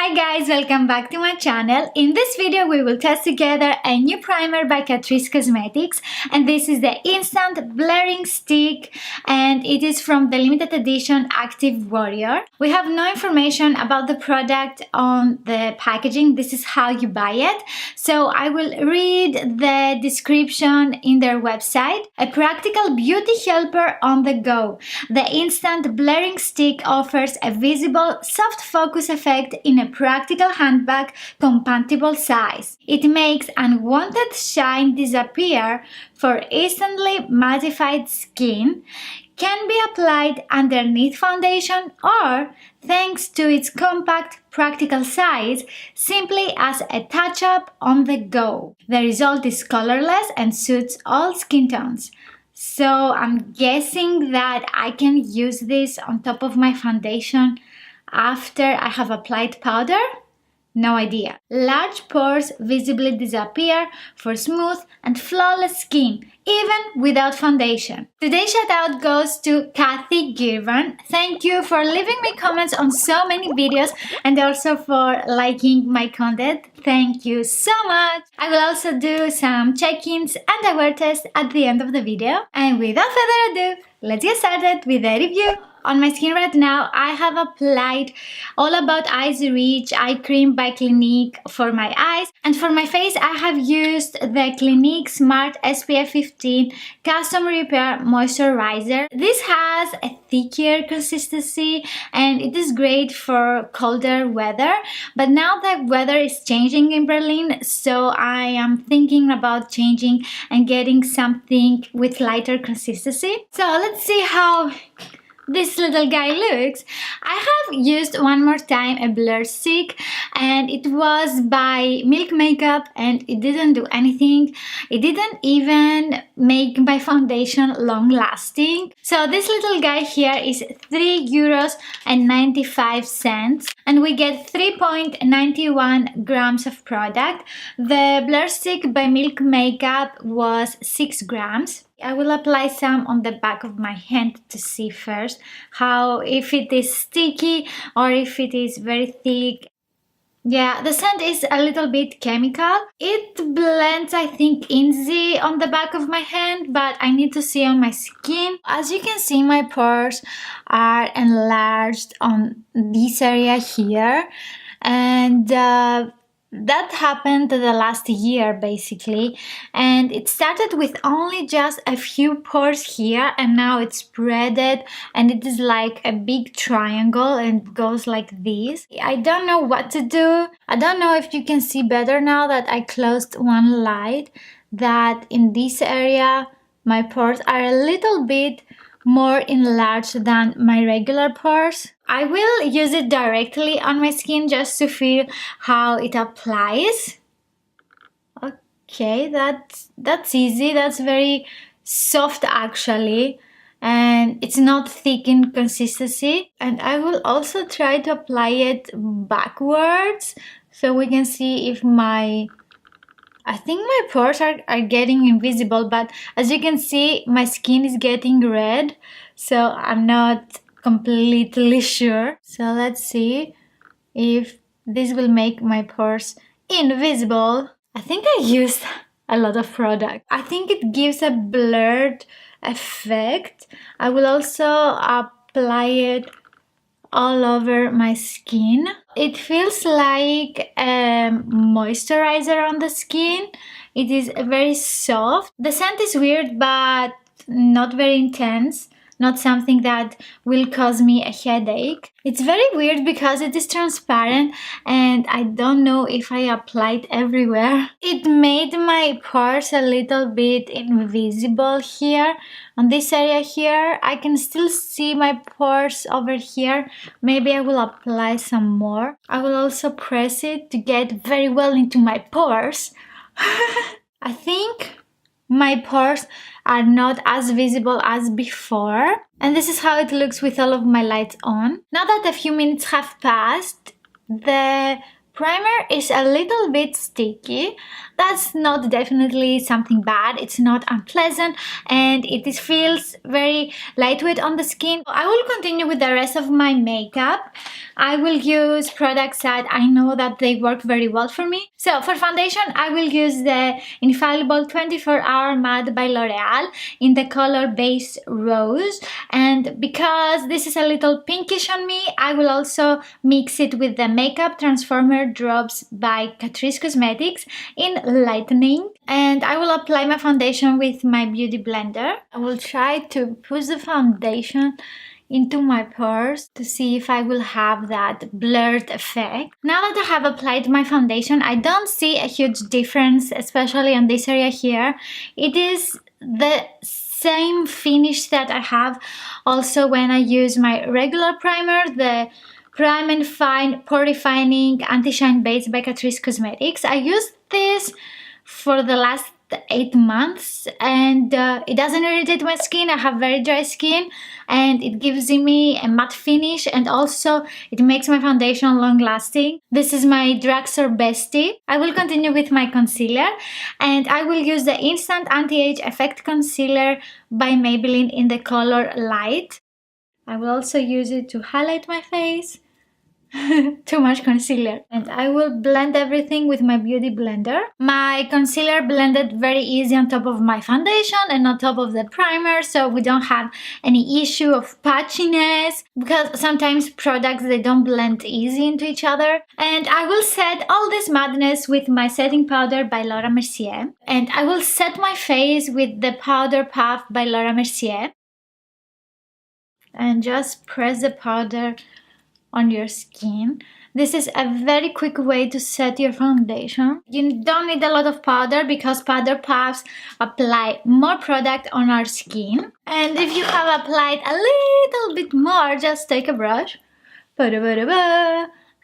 Hi guys, welcome back to my channel. In this video we will test together a new primer by Catrice Cosmetics, and this is the Instant Blurring Stick and it is from the limited edition Active Warrior. We have no information about the product on the packaging. This is how you buy it. So I will read the description in their website. A practical beauty helper on the go. The Instant Blurring Stick offers a visible soft focus effect in a practical handbag compatible size. It makes unwanted shine disappear for instantly mattified skin, can be applied underneath foundation or, thanks to its compact practical size, simply as a touch-up on the go. The result is colorless and suits all skin tones. So I'm guessing that I can use this on top of my foundation after I have applied powder? No idea. Large pores visibly disappear for smooth and flawless skin, even without foundation. Today's shout out goes to Kathy Girvan. Thank you for leaving me comments on so many videos and also for liking my content. Thank you so much. I will also do some check-ins and a wear test at the end of the video. And without further ado, let's get started with the review. On my skin right now, I have applied All About Eyes Reach Eye Cream by Clinique for my eyes. And for my face, I have used the Clinique Smart SPF 15 Custom Repair Moisturizer. This has a thicker consistency and it is great for colder weather. But now the weather is changing in Berlin, so I am thinking about changing and getting something with lighter consistency. So let's see how this little guy looks. I have used one more time a blur stick and it was by Milk Makeup and it didn't do anything. It didn't even make my foundation long lasting. So this little guy here is €3.95 and we get 3.91 grams of product. The blur stick by Milk Makeup was 6 grams. I will apply some on the back of my hand to see first if it is sticky or if it is very thick. Yeah, the scent is a little bit chemical. It blends, I think, easy on the back of my hand, but I need to see on my skin. As you can see, my pores are enlarged on this area here, and that happened the last year basically, and it started with only just a few pores here and now it's spreaded and it is like a big triangle and it goes like this. I don't know what to do. I don't know if you can see better now that I closed one light, that in this area my pores are a little bit more enlarged than my regular pores. I will use it directly on my skin just to feel how it applies. Okay, that's easy. That's very soft actually, and it's not thick in consistency. And I will also try to apply it backwards so we can see if I think my pores are getting invisible, but as you can see, my skin is getting red, so I'm not completely sure. So let's see if this will make my pores invisible. I think I used a lot of product. I think it gives a blurred effect. I will also apply it all over my skin. It feels like a moisturizer on the skin. It is very soft. The scent is weird but not very intense. Not something that will cause me a headache. It's very weird because it is transparent and I don't know if I applied everywhere. It made my pores a little bit invisible here. On this area here, I can still see my pores over here. Maybe I will apply some more. I will also press it to get very well into my pores. I think my pores are not as visible as before, and this is how it looks with all of my lights on. Now that a few minutes have passed, the primer is a little bit sticky. That's not definitely something bad. It's not unpleasant, and it feels very lightweight on the skin. I will continue with the rest of my makeup. I will use products that I know that they work very well for me. So for foundation, I will use the Infallible 24-Hour Matte by L'Oreal in the color Beige Rose. And because this is a little pinkish on me, I will also mix it with the Makeup Transformer Drops by Catrice Cosmetics in Lightening. And I will apply my foundation with my beauty blender. I will try to push the foundation into my pores to see if I will have that blurred effect. Now that I have applied my foundation, I don't see a huge difference, especially on this area here. It is the same finish that I have also when I use my regular primer, the Prime and Fine Pore Refining Anti-Shine Base by Catrice Cosmetics. I used this for the last 8 months and it doesn't irritate my skin. I have very dry skin and it gives me a matte finish, and also it makes my foundation long lasting. This is my drugstore bestie. I will continue with my concealer, and I will use the Instant Anti-Age Effect Concealer by Maybelline in the color Light. I will also use it to highlight my face. Too much concealer. And I will blend everything with my beauty blender. My concealer blended very easy on top of my foundation and on top of the primer, so we don't have any issue of patchiness, because sometimes products, they don't blend easy into each other. And I will set all this madness with my setting powder by Laura Mercier. And I will set my face with the Powder Puff by Laura Mercier. And just press the powder on your skin. This is a very quick way to set your foundation. You don't need a lot of powder because powder puffs apply more product on our skin. And if you have applied a little bit more, just take a brush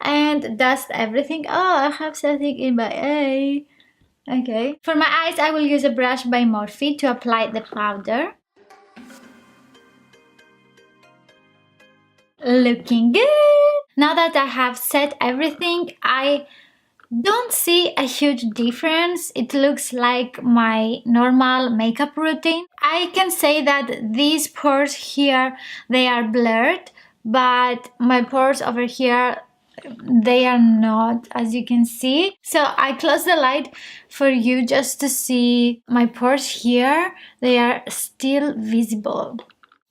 and dust everything. Oh, I have something in my eye. Okay. For my eyes, I will use a brush by Morphe to apply the powder. Looking good! Now that I have set everything, I don't see a huge difference. It looks like my normal makeup routine. I can say that these pores here, they are blurred, but my pores over here, they are not, as you can see. So I close the light for you just to see my pores here. They are still visible.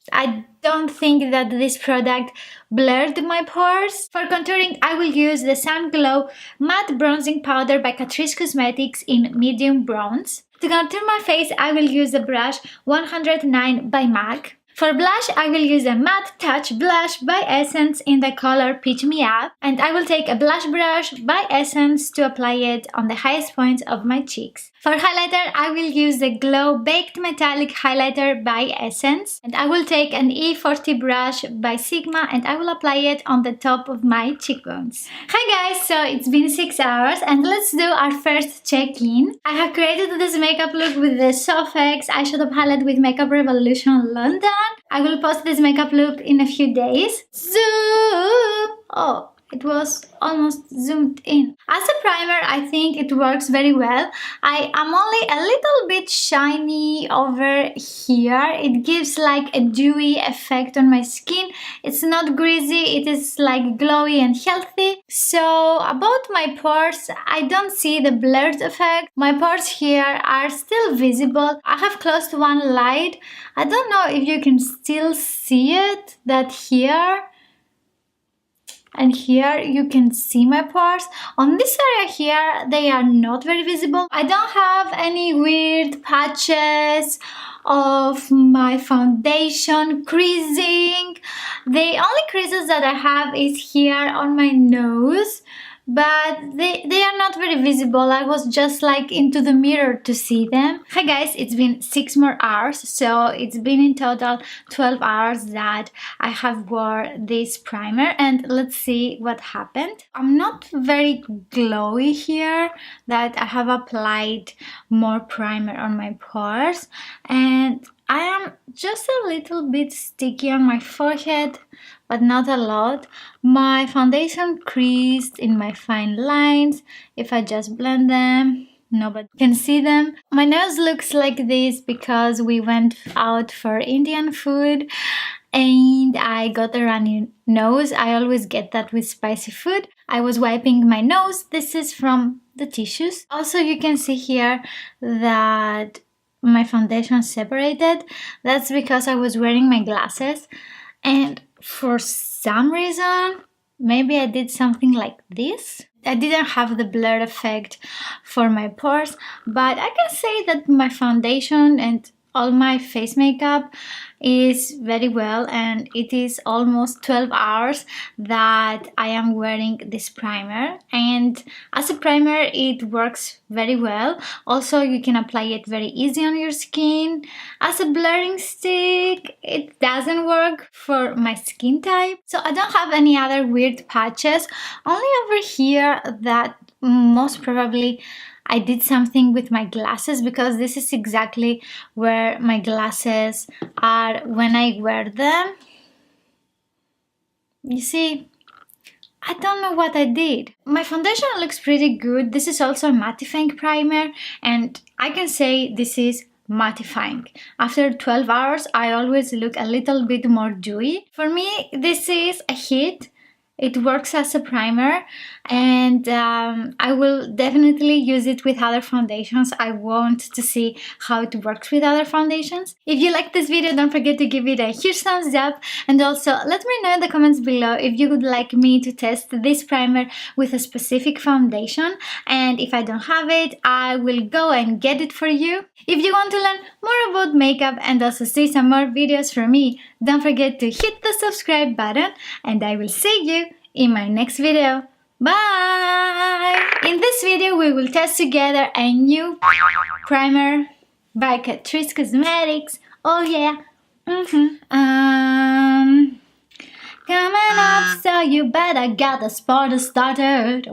I don't think that this product blurred my pores. For contouring, I will use the Sun Glow Matte Bronzing Powder by Catrice Cosmetics in Medium Bronze. To contour my face, I will use the brush 109 by MAC. For blush, I will use a Matte Touch Blush by Essence in the color Peach Me Up. And I will take a blush brush by Essence to apply it on the highest points of my cheeks. For highlighter, I will use the Glow Baked Metallic Highlighter by Essence. And I will take an E40 brush by Sigma and I will apply it on the top of my cheekbones. Hi guys, so it's been 6 hours and let's do our first check-in. I have created this makeup look with the Sofx eyeshadow palette with Makeup Revolution London. I will post this makeup look in a few days. Zoom! Oh, it was almost zoomed in. As a primer, I think it works very well. I am only a little bit shiny over here. It gives like a dewy effect on my skin. It's not greasy, it is like glowy and healthy. So about my pores, I don't see the blurred effect. My pores here are still visible. I have closed one light. I don't know if you can still see it, that here and here you can see my pores. On this area here, they are not very visible. I don't have any weird patches of my foundation creasing. The only creases that I have is here on my nose, but they are not very visible. I was just like into the mirror to see them. Hi guys, it's been 6 more hours, so it's been in total 12 hours that I have wore this primer, and let's see what happened. I'm not very glowy here, that I have applied more primer on my pores, and I am just a little bit sticky on my forehead, but not a lot. My foundation creased in my fine lines. If I just blend them, nobody can see them. My nose looks like this because we went out for Indian food and I got a runny nose. I always get that with spicy food. I was wiping my nose. This is from the tissues. Also, you can see here that my foundation separated. That's because I was wearing my glasses, and for some reason, maybe I did something like this. I didn't have the blur effect for my pores, but I can say that my foundation and all my face makeup is very well, and it is almost 12 hours that I am wearing this primer, and as a primer it works very well. Also, you can apply it very easy on your skin. As a blurring stick, it doesn't work for my skin type, so I don't have any other weird patches, only over here that most probably I did something with my glasses, because this is exactly where my glasses are when I wear them. You see, I don't know what I did. My foundation looks pretty good. This is also a mattifying primer, and I can say this is mattifying. After 12 hours, I always look a little bit more dewy. For me, this is a hit. It works as a primer, and I will definitely use it with other foundations. I want to see how it works with other foundations. If you like this video, don't forget to give it a huge thumbs up, and also let me know in the comments below if you would like me to test this primer with a specific foundation, and if I don't have it, I will go and get it for you. If you want to learn more about makeup and also see some more videos from me, don't forget to hit the subscribe button, and I will see you in my next video. Bye! In this video we will test together a new primer by Catrice Cosmetics. Oh yeah! Coming up, so you better get the party started.